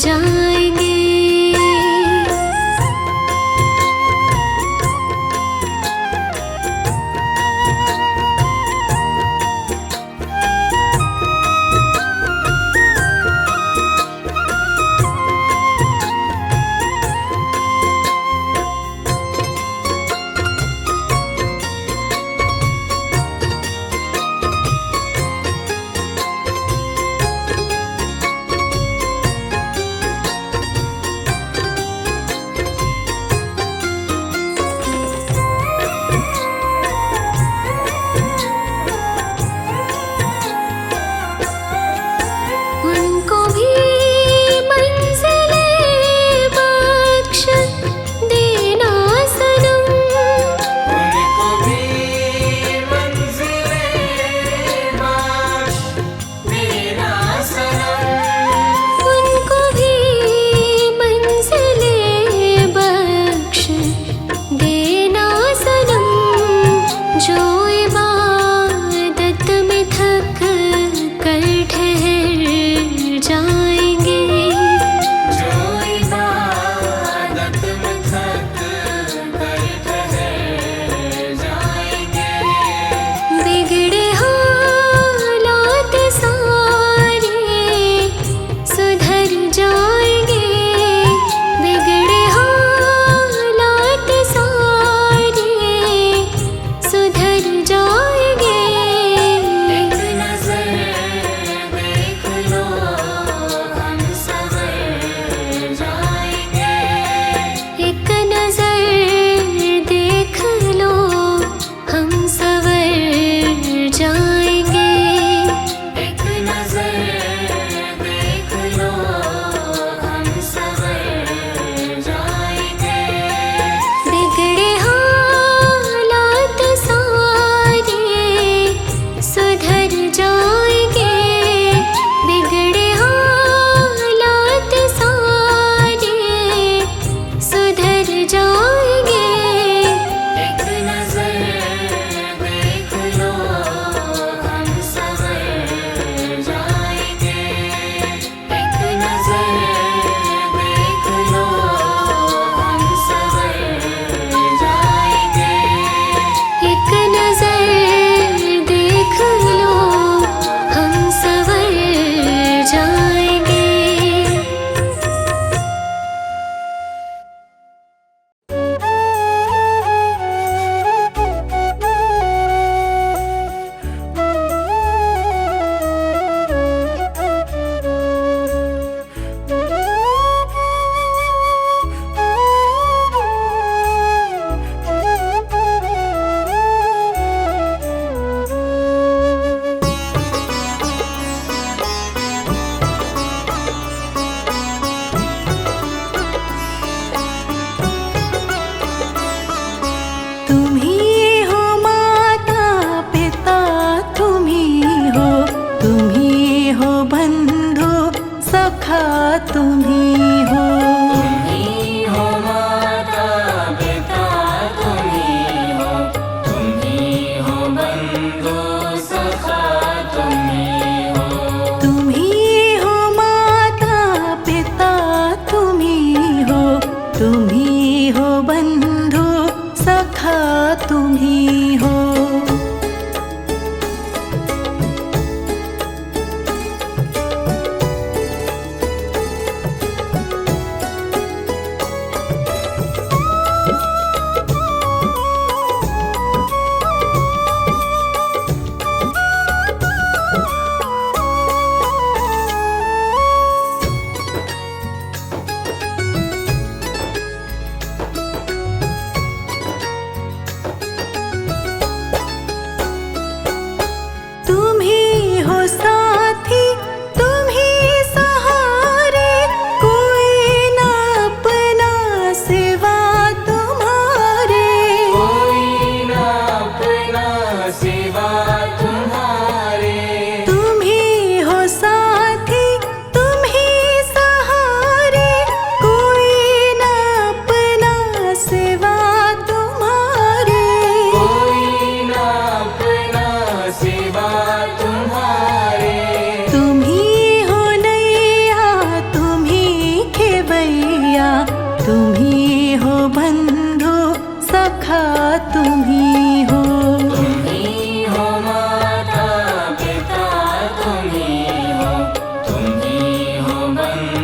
जाएंगे।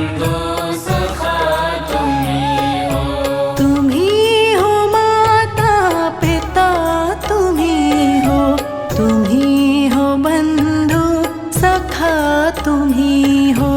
बंधु सखा तुम ही हो। तुम ही हो माता पिता, तुम ही हो, तुम ही हो बंधु सखा तुम ही हो।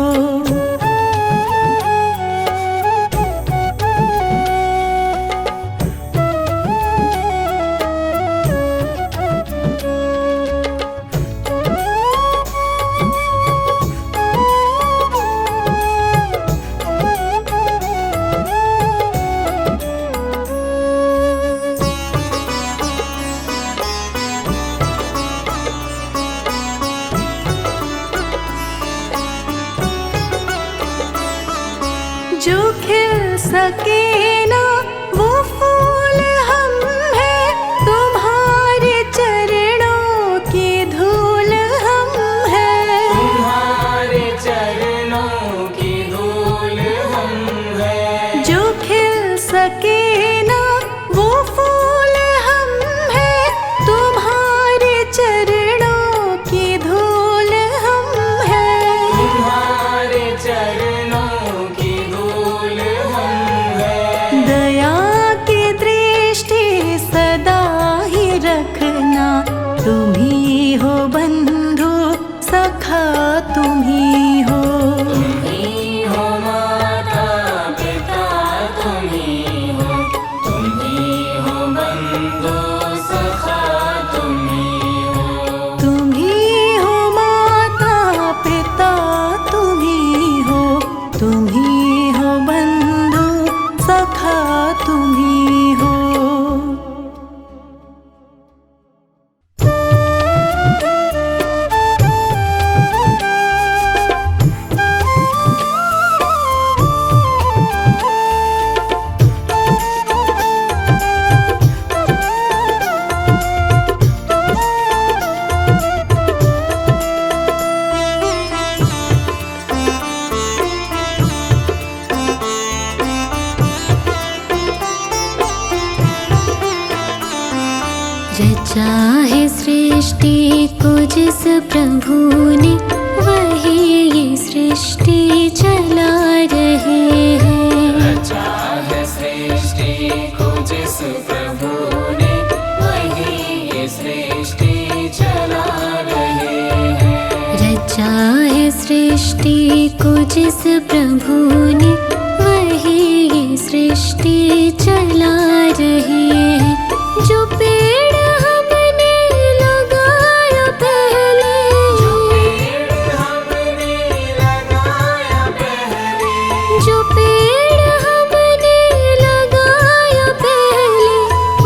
जो खिल सके ना वो फूल हम हैं, तुम्हारे चरणों की धूल हम हैं। तुम्हारे चरणों की धूल हम हैं। जो खिल सके ना वो फूल हम हैं, तुम्हारे चरणों की धूल हम हैं। तुम्हारे चरणों की धूल हम हैं। दया की दृष्टि सदा ही रखना, तुम ही हो बंधु सखा तुम ही हो। तुम ही हो माता पिता तुम ही हो। तुम ही हो बंधु सखा तुम ही हो। तुम ही हो माता पिता, तुम ही हो, तुम ही हो बंधु सखा तुम ही हो। रचा है सृष्टि को जिस प्रभु ने, वही ये सृष्टि चला रहे हैं। रचा है सृष्टि को जिस प्रभु ने, वही ये सृष्टि चला रहे हैं। रचा है सृष्टि को जिस प्रभु ने, वही ये सृष्टि चला रहे हैं। जो पेड़ हमने लगाया पहले, जो पेड़ हमने लगाया पहले, जो पेड़ हमने लगाया पहले,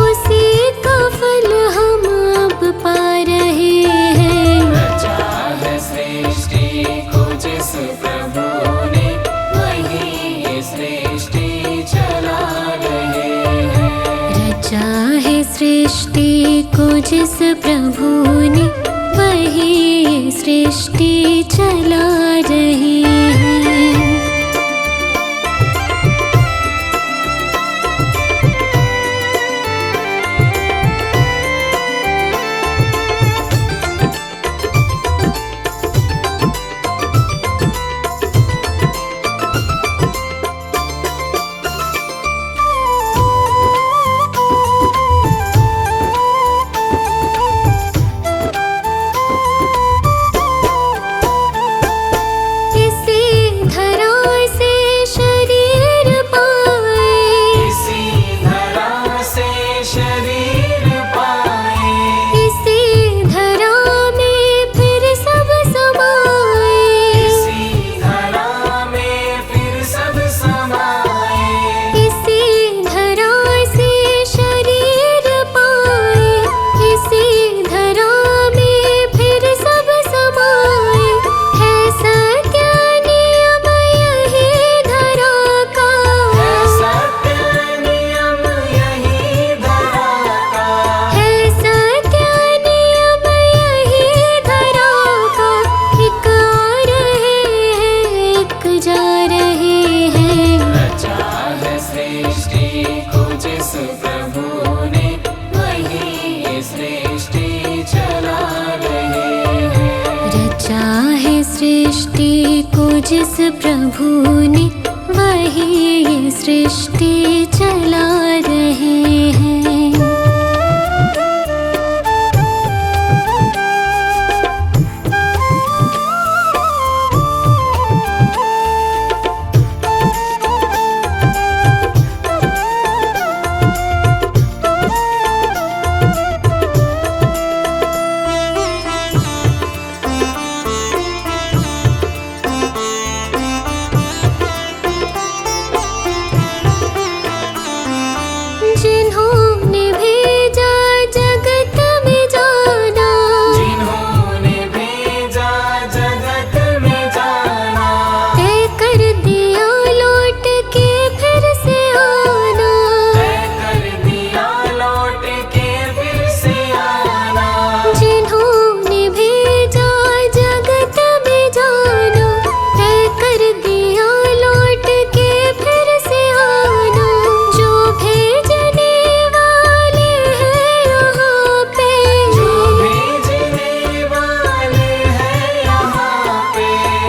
उसी का फल हम अब पा रहे हैं। रचा है सृष्टि को जिस प्रभु ने, वही ये सृष्टि चला रहे हैं। रचा है सृष्टि को जिस प्रभु ने, वही ये सृष्टि चला रहे हैं। जिस प्रभु ने वही ये सृष्टि चला रहे हैं। जिन्होंने भेजा जगत में जाना, जिन्होंने भेजा जगत में जाना, तय कर दिया लौट के फिर से आना, तय कर दिया लौट के फिर से आना। जिन्होंने भेजा जगत में जाना, तय कर दिया लौट के फिर से आना। जो भेजने वाले हैं यहाँ पे, जो भेजने वाले हैं यहाँ पे,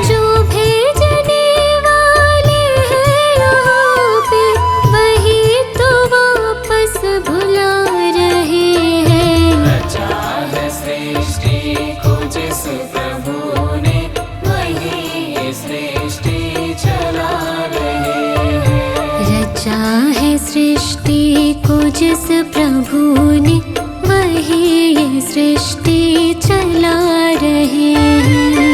जो भेजने वाले हैं यहाँ पे, वही तो वापस बुला रहे हैं। रचा है सृष्टि को जिस प्रभु ने वही ये सृष्टि चला रहे हैं। रचा है सृष्टि को जिस प्रभु ने वही ये सृष्टि चला रहे हैं।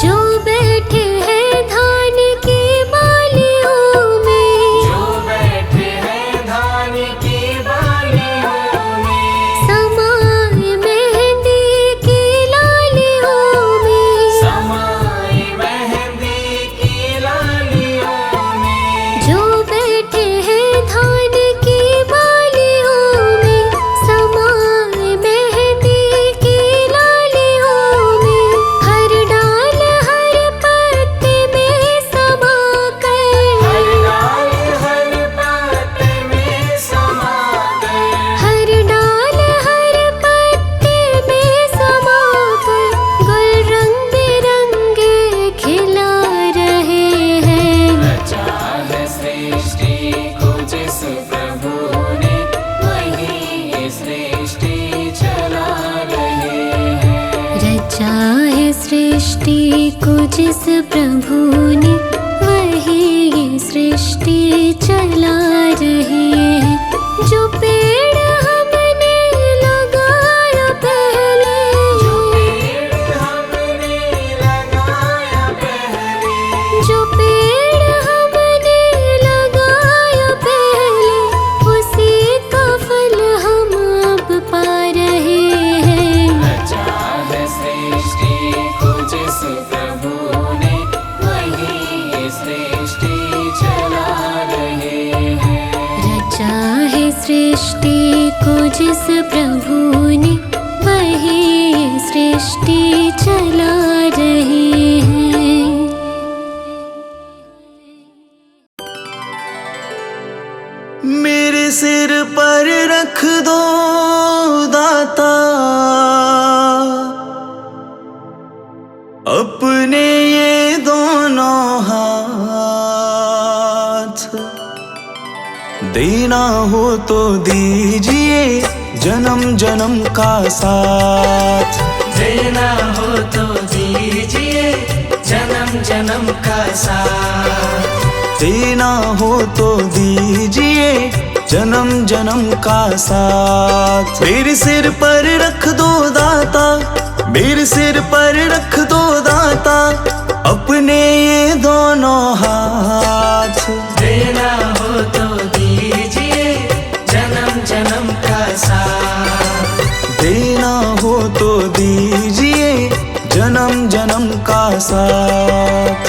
जो बैठे हैं धान की बालियों में, जो बैठे हैं धान की बालियों में, समाए मेहंदी की लालियों में, समाई मेहंदी की लालियों में। जो बैठे हैं धान की बालियों में, समाए मेहंदी की लालियों में। हर डाल हर पत्ते में समा कर, हर डाल हर पत्ते में समा कर, हर डाल हर पत्ते में समा कर, गुल रंग बिरंगे खिला रहे हैं। रचा है सृष्टि को जिस प्रभु ने वही ये सृष्टि चला रहे हैं। रचा है सृष्टि को जिस प्रभु ने वही ये सृष्टि चला रहे हैं। जो पेड़ हमने लगाया पहले, जो पेड़ हमने लगाया पहले, जो पेड़ हमने लगाया पहले, उसी का फल हम अब पा रहे हैं। रचा है सृष्टि को जिस प्रभु ने वही ये सृष्टि चला रहे हैं। रचा है सृष्टि को जिस प्रभु ने वही ये सृष्टि चला रहे हैं। मेरे सिर पर रख दो दाता अपने ये दोनों हाथ। देना हो तो दीजिए जन्म जन्म का साथ। देना हो तो दीजिए जन्म जन्म का साथ। देना हो तो दीजिए जन्म जन्म का साथ। मेरे सिर पर रख दो दाता, मेरे सिर पर रख दो दाता अपने ये दोनों हाथ। देना हो तो दीजिए जन्म जन्म का साथ। देना हो तो दीजिए जन्म जन्म का साथ।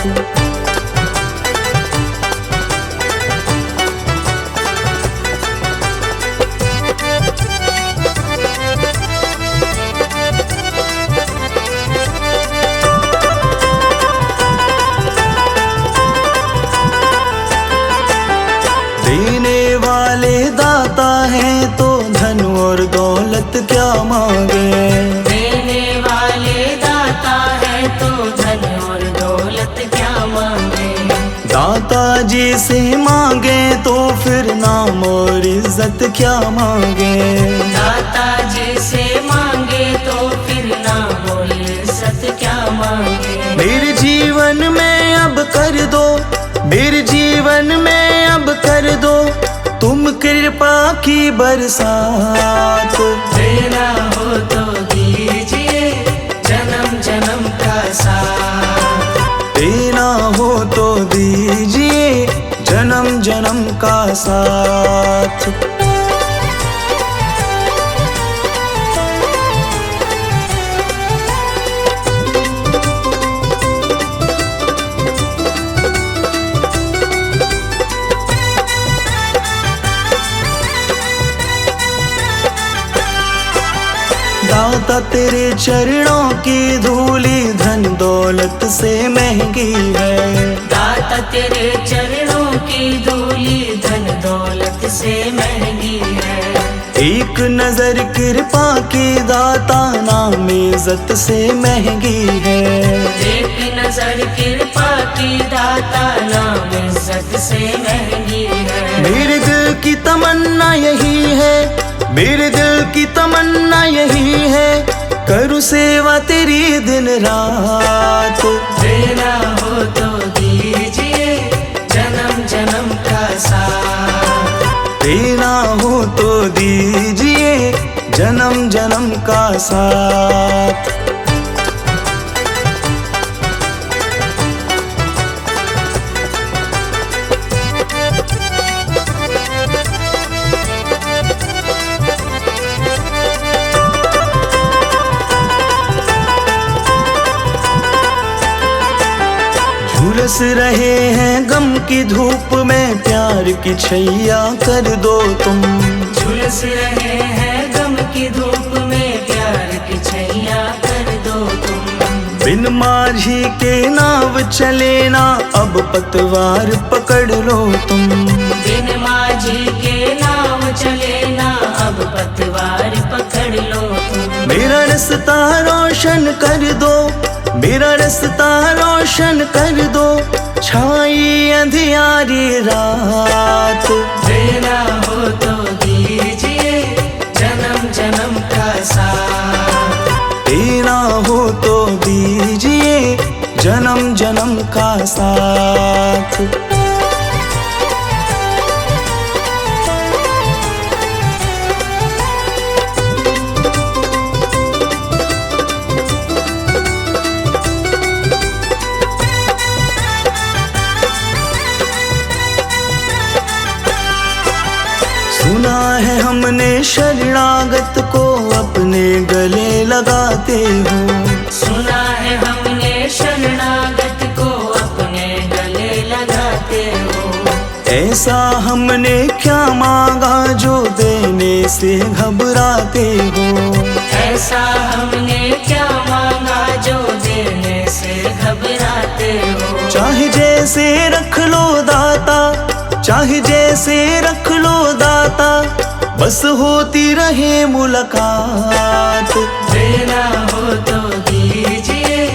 देने वाले दाता हैं तो धन और दौलत क्या मांगे। देने वाले दाता है तो धन और दौलत क्या मांगे। दाता जी से मांगे तो फिर नाम और इज्जत क्या मांगे। दाता जी से मांगे तो फिर नाम और इज्जत क्या मांगे। मेरे जीवन में अब कर दो, मेरे जीवन में अब कर दो तुम कृपा की बरसात। देना हो तो दीजिए जन्म जन्म का साथ। देना हो तो दीजिए जन्म जन्म का साथ। दाता तेरे चरणों की धूली धन दौलत से महंगी है। दाता तेरे चरणों की धूली धन दौलत से महंगी है। एक नजर कृपा की दाता नाम इज्जत से महंगी है। एक नजर कृपा की दाता नाम इज्जत से महंगी है। मेरे दिल की तमन्ना यही है, मेरे दिल की तमन्ना यही है करूँ सेवा तेरी दिन रात। देना हो तो दीजिए जन्म जन्म का साथ। देना हो तो दीजिए जन्म जन्म का साथ। झुलस रहे हैं गम की धूप में प्यार की छैया कर दो तुम। झुलस रहे हैं गम की धूप में प्यार की छैया कर दो तुम। बिन माझी के नाव चले ना अब पतवार पकड़ लो तुम। बिन माझी के नाव चले ना अब पतवार पकड़ लो तुम। मेरा रास्ता रोशन कर दो, मेरा रास्ता रोशन कर दो छाई अंधियारी रात। देना हो तो दीजिए जन्म जन्म का साथ। देना हो तो दीजिए जन्म जन्म का साथ। सुना है हमने शरणागत को अपने गले लगाते हो। सुना है हमने शरणागत को अपने गले लगाते हो। ऐसा हमने क्या मांगा जो देने से घबराते हो। ऐसा हमने क्या मांगा जो देने से घबराते हो। चाहे जैसे रख लो दाता, चाहे जैसे रख लो दाता बस होती रहे मुलाकात। देना हो तो दीजिए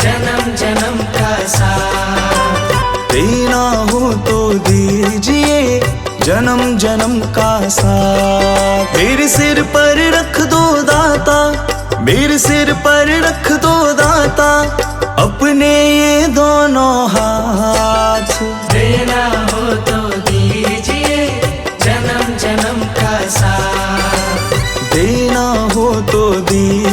जन्म जन्म का साथ। देना हो तो दीजिए जन्म जन्म का साथ। मेरे सिर पर रख दो दाता, मेरे सिर पर रख दो दाता अपने ये दोनों हाथ। देना हो तो दीजिए जन्म जन्म का साथ। देना हो तो दीजिए